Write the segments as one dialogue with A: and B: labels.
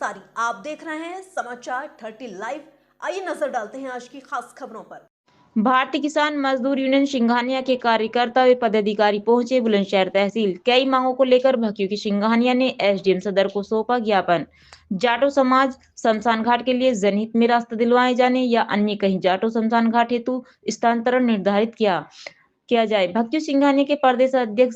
A: अंसारी, आप देख रहे हैं समाचार 30 लाइव। आइए नजर डालते हैं आज की खास खबरों पर।
B: भारतीय किसान मजदूर यूनियन सिंघानिया के कार्यकर्ता व पदाधिकारी पहुंचे बुलंदशहर तहसील। कई मांगों को लेकर भकियू की सिंघानिया ने एसडीएम सदर को सौंपा ज्ञापन। जाटो समाज शमशान घाट के लिए जनहित में रास्ता दिलवाए जाने या अन्य कहीं जाटो शमशान घाट हेतु स्थानांतरण निर्धारित किया जाए। भकियू सिंघानिया के प्रदेश अध्यक्ष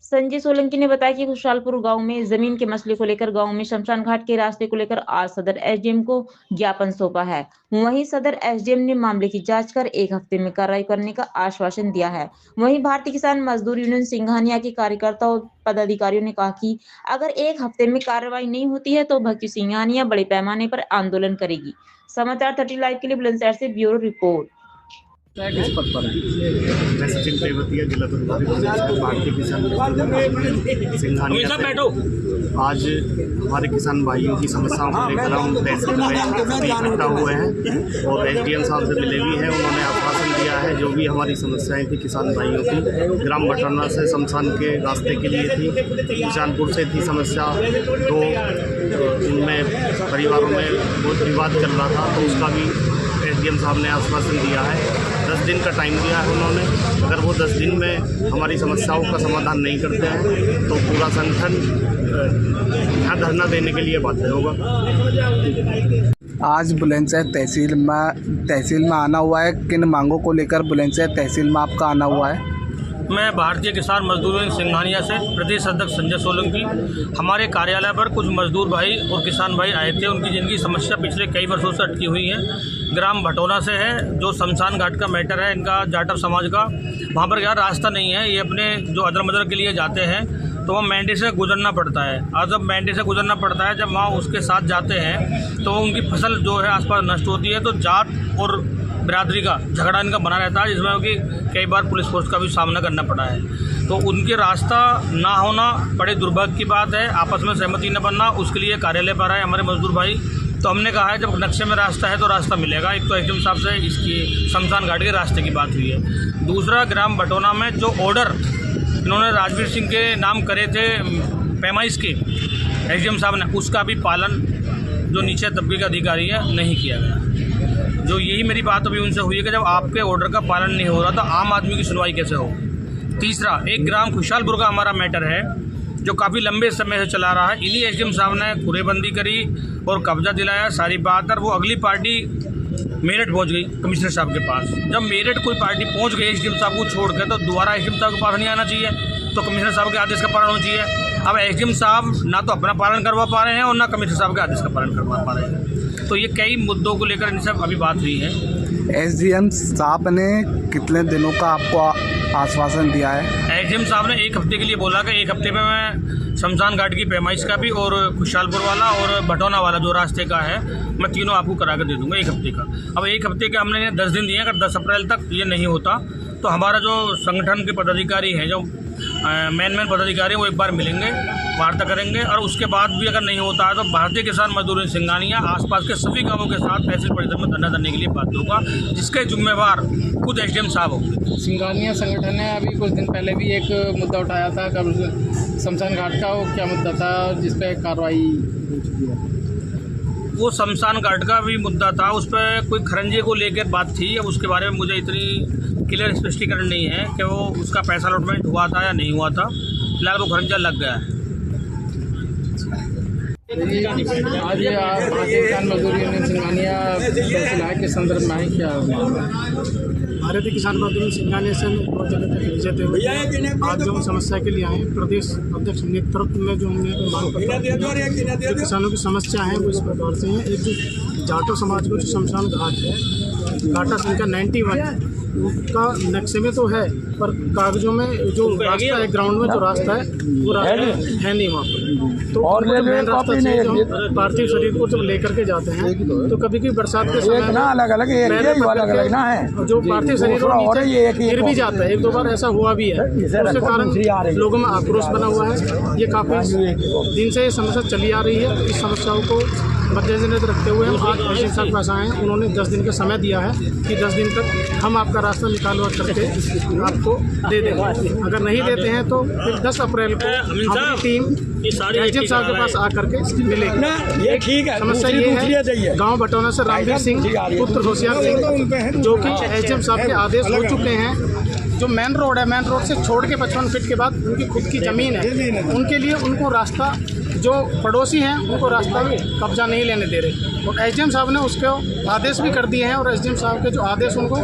B: संजय सोलंकी ने बताया कि खुशहालपुर गांव में जमीन के मसले को लेकर गांव में शमशान घाट के रास्ते को लेकर आज सदर एसडीएम को ज्ञापन सौंपा है। वहीं सदर एसडीएम ने मामले की जांच कर 1 हफ्ते में कार्रवाई करने का आश्वासन दिया है। वहीं भारतीय किसान मजदूर यूनियन सिंघानिया के कार्यकर्ताओं और पदाधिकारियों ने कहा कि अगर 1 हफ्ते में कार्रवाई नहीं होती है तो भकियू सिंघानिया बड़े पैमाने पर आंदोलन करेगी। समाचार 30 लाइव के लिए बुलंदशहर से ब्यूरो रिपोर्ट।
C: किस पद पर है? मैं सचिन तेवतिया, जिला प्रभारी भारतीय किसान सिंघानिया। आज हमारे किसान भाइयों की समस्याओं को लेकर हम तहसील में इकट्ठा हुए हैं और एसडीएम साहब से मिले भी हैं। उन्होंने आश्वासन दिया है जो भी हमारी समस्याएं थी किसान भाइयों की, ग्राम भटरना से शमशान के रास्ते के लिए थी, किसानपुर से थी समस्या, तो उनमें परिवारों में बहुत विवाद चल रहा था, तो उसका भी एसडीएम साहब ने आश्वासन दिया है। 10 दिन का टाइम दिया है उन्होंने। अगर वो 10 दिन में हमारी समस्याओं का समाधान नहीं करते हैं तो पूरा संगठन यहाँ धरना देने के लिए बाध्य होगा।
D: आज बुलंदशहर तहसील में आना हुआ है। किन मांगों को लेकर बुलंदशहर तहसील में आपका आना हुआ है?
E: मैं भारतीय किसान मजदूर यूनियन सिंघानिया से प्रदेश अध्यक्ष संजय सोलंकी। हमारे कार्यालय पर कुछ मजदूर भाई और किसान भाई आए थे। उनकी जिनकी समस्या पिछले कई वर्षों से अटकी हुई है, ग्राम भटोना से है, जो शमशान घाट का मैटर है इनका, जाटव समाज का। वहाँ पर यार रास्ता नहीं है, ये अपने जो अदर मदर के लिए जाते हैं तो वह मैंडी से गुजरना पड़ता है। और जब मैंडी से गुजरना पड़ता है, जब वहाँ उसके साथ जाते हैं तो उनकी फसल जो है आसपास नष्ट होती है। तो जात और बिरादरी का झगड़ा इनका बना रहता है, जिसमें कि कई बार पुलिस फोर्स का भी सामना करना पड़ा है। तो उनके रास्ता ना होना बड़े दुर्भाग्य की बात है। आपस में सहमति न बनना, उसके लिए कार्यालय पर आए हमारे मजदूर भाई। तो हमने कहा है जब नक्शे में रास्ता है तो रास्ता मिलेगा। एक तो एसडीएम साहब से इसकी शमशान घाट के रास्ते की बात हुई है। दूसरा, ग्राम भटोना में जो ऑर्डर इन्होंने राजवीर सिंह के नाम करे थे पैमाइश के एसडीएम साहब ने, उसका भी पालन जो नीचे तबके का अधिकारी है नहीं किया गया। जो यही मेरी बात अभी उनसे हुई है कि जब आपके ऑर्डर का पालन नहीं हो रहा तो आम आदमी की सुनवाई कैसे हो। तीसरा, एक ग्राम खुशहालपुर का हमारा मैटर है जो काफ़ी लंबे समय से चला रहा है। इन्हीं एसडीएम साहब ने कुरेबंदी करी और कब्जा दिलाया, सारी बात। और वो अगली पार्टी मेरठ पहुंच गई कमिश्नर साहब के पास। जब मेरठ कोई पार्टी पहुंच गई एसडीएम साहब को छोड़ कर, तो दोबारा एसडीएम साहब के पास नहीं आना चाहिए, तो कमिश्नर साहब के आदेश का पालन होना चाहिए। अब एसडीएम साहब ना तो अपना पालन करवा पा रहे हैं और ना कमिश्नर साहब के आदेश का पालन करवा पा रहे हैं। तो ये कई मुद्दों को लेकर इनसे अभी बात हुई है।
D: एसडीएम साहब ने कितने दिनों का आपको आश्वासन दिया है?
E: एसडीएम साहब ने 1 हफ्ते के लिए बोला कि 1 हफ्ते में मैं शमशान घाट की पैमाइश का भी और खुशहालपुर वाला और भटोना वाला जो रास्ते का है, मैं तीनों आपको करा कर दे दूंगा 1 हफ्ते का। अब 1 हफ्ते के हमने 10 दिन दिए। अगर 10 अप्रैल तक ये नहीं होता तो हमारा जो संगठन के पदाधिकारी हैं, जो मेन पदाधिकारी, वो एक बार मिलेंगे, वार्ता करेंगे। और उसके बाद भी अगर नहीं होता है तो भारतीय किसान मजदूर यूनियन सिंघानिया आसपास के सभी गांवों के साथ तहसील परिषद में धरना देने के लिए बाध्य होगा, जिसके जिम्मेवार खुद एसडीएम साहब होंगे।
F: सिंघानिया संगठन ने अभी कुछ दिन पहले भी एक मुद्दा उठाया था शमशान घाट का। वो क्या मुद्दा था जिस पर कार्रवाई हो चुकी है?
E: वो शमशान घाट का भी मुद्दा था, उस पर कोई खरंजे को लेकर बात थी। अब उसके बारे में मुझे इतनी क्लियर स्पष्टीकरण नहीं है कि वो उसका पैसा अलॉटमेंट हुआ था या नहीं हुआ था। फिलहाल वो खरंजा लग गया है।
F: आज भारतीय किसान मजदूर यूनियन सिंघानिया के संदर्भ में क्या
C: भारतीय किसान मजदूर सिंघानिया से बहुत जगह तक विजय हुए। आज जो हम समस्या के लिए आए, प्रदेश अध्यक्ष नेतृत्व में जो हमने मांग पत्र, जो किसानों की समस्या है वो इस प्रकार से हैं। एक जो जाटो समाज को जो शमशान घाट है, घाटा संख्या 91 का नक्शे में तो है, पर कागजों में जो रास्ता है, ग्राउंड में जो रास्ता है वो रास्ता है नहीं वहाँ पर। तो मेन रास्ता से जो पार्थिव शरीर को जब लेकर के जाते हैं तो कभी कभी बरसात के समय जो पार्थिव शरीर गिर भी जाता है। 1-2 बार ऐसा हुआ भी है, उसके कारण लोगों में आक्रोश बना हुआ है। ये काफ़ी दिन से ये समस्या चली आ रही है। इस समस्याओं को
G: मद्देनजर रखते हुए हम आज एसडीएम साहब के पास आए हैं। उन्होंने 10 दिन का समय दिया है कि 10 दिन तक हम आपका रास्ता निकालवा करके आपको दे देंगे। अगर नहीं देते हैं तो फिर 10 अप्रैल को हमारी टीम एसडीएम साहब के पास आकर के मिलेगी।
H: ये ठीक है।
G: समस्या ये है, गाँव भटौना से रामवीर सिंह पुत्र होशियार सिंह जो कि एसडीएम साहब के आदेश हो चुके हैं, जो मेन रोड है, मेन रोड से छोड़ के 55 फीट के बाद उनकी खुद की ज़मीन है, उनके लिए उनको रास्ता, जो पड़ोसी हैं उनको रास्ता कब्जा नहीं लेने दे रहे। और एसडीएम साहब ने उसको आदेश भी कर दिए हैं, और एसडीएम साहब के जो आदेश उनको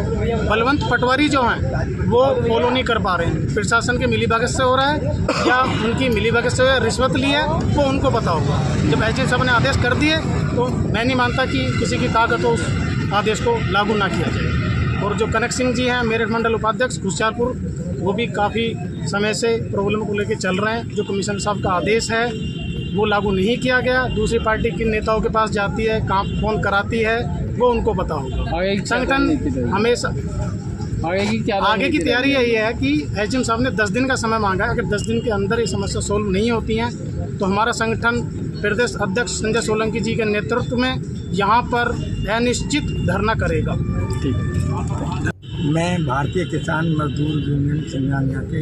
G: बलवंत पटवारी जो हैं वो फॉलो नहीं कर पा रहे हैं। प्रशासन के मिलीभगत से हो रहा है या उनकी मिलीभगत से रिश्वत ली है, वो उनको पता होगा। जब एसडीएम साहब ने आदेश कर दिए तो मैं नहीं मानता कि किसी की ताकत हो उस आदेश को लागू ना किया जाए। और जो कनक सिंह जी हैं, मेरठ मंडल उपाध्यक्ष होशियारपुर, वो भी काफ़ी समय से प्रॉब्लम को लेकर चल रहे हैं। जो कमिश्नर साहब का आदेश है वो लागू नहीं किया गया, दूसरी पार्टी के नेताओं के पास जाती है, काम फोन कराती है, वो उनको पता होगा। संगठन हमेशा आगे की तैयारी यही है कि एसडीएम साहब ने 10 दिन का समय मांगा है। अगर 10 दिन के अंदर ये समस्या सोल्व नहीं होती हैं तो हमारा संगठन प्रदेश अध्यक्ष संजय सोलंकी जी के नेतृत्व में यहाँ पर अनिश्चित धरना करेगा।
H: मैं भारतीय किसान मजदूर यूनियन सिंघानिया के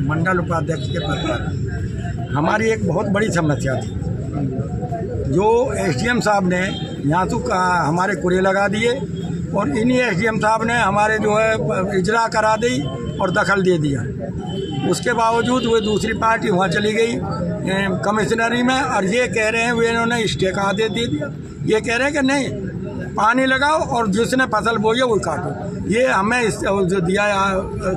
H: मंडल उपाध्यक्ष के पद पर। हमारी एक बहुत बड़ी समस्या थी, जो एसडीएम साहब ने यहाँ तो हमारे कुरे लगा दिए, और इन्हीं एसडीएम साहब ने हमारे जो है इजरा करा दी और दखल दे दिया। उसके बावजूद वो दूसरी पार्टी वहाँ चली गई कमिश्नरी में, और ये कह रहे हैं, वे इन्होंने स्टे का आदेश दे दिया। ये कह रहे हैं कि नहीं, पानी लगाओ और जिसने फसल बोई है वो काटो। ये हमें जो दिया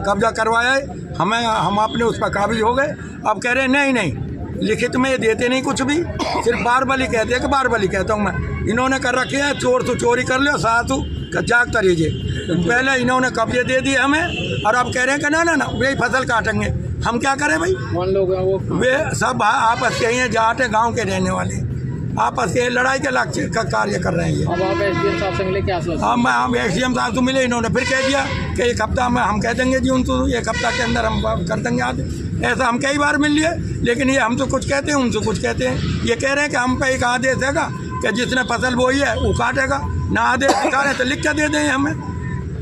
H: कब्जा करवाया है, हम अपने उस पर काबिज हो गए। अब कह रहे हैं नहीं नहीं, लिखित में ये देते नहीं कुछ भी, सिर्फ बारबली कहते हैं कि बारबली कहता हूँ मैं। इन्होंने कर रखे हैं चोर तो चोरी कर लो, सासू जाग तरीजे। पहले इन्होंने कब्जे दे दिए हमें, और अब कह रहे हैं कि ना ना ना वे फसल काटेंगे। हम क्या करें भाई? वे सब आपस के ही हैं, जाटे गाँव के रहने वाले, आपस के लड़ाई के लक्ष्य का कार्य कर रहे हैं।
F: अब आप एसडीएम साहब से मिले, क्या
H: हम एसडीएम साहब से मिले, इन्होंने फिर कह दिया कि एक हफ्ता में हम कह देंगे जी उनको, एक हफ्ता के अंदर हम कर देंगे आदेश। ऐसा हम कई बार मिल लिए, लेकिन ये हमसे कुछ कहते हैं, उनसे कुछ कहते हैं। ये कह रहे हैं कि हम पे एक आदेश हैगा कि जिसने फसल बोई है वो काटेगा, ना आदेश दिखा रहे तो लिख के दे दें हमें,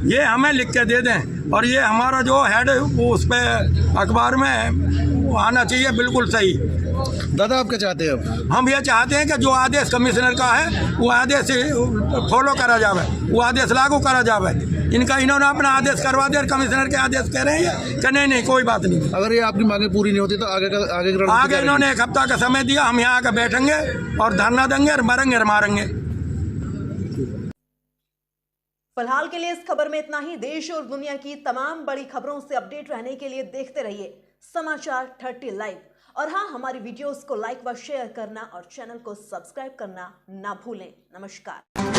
H: ये हमें लिख के दे दें। और ये हमारा जो हेड वो उस पर अखबार में आना चाहिए, बिल्कुल सही।
I: दादा आप क्या चाहते हैं? अब
H: हम ये चाहते हैं कि जो आदेश कमिश्नर का है वो आदेश फॉलो करा जावे, वो आदेश लागू करा जावे। इन्होंने अपना आदेश करवा दिया, कमिश्नर के आदेश कह रहे हैं कि नहीं नहीं कोई बात नहीं।
I: अगर ये आपकी मांगे पूरी नहीं होती तो आगे
H: इन्होंने एक हफ्ता का समय दिया, हम यहाँ आकर बैठेंगे और धरना देंगे और मरेंगे और मारेंगे।
A: फिलहाल के लिए इस खबर में इतना ही। देश और दुनिया की तमाम बड़ी खबरों से अपडेट रहने के लिए देखते रहिए समाचार 30 लाइव। और हाँ, हमारी वीडियोस को लाइक व शेयर करना और चैनल को सब्सक्राइब करना ना भूलें। नमस्कार।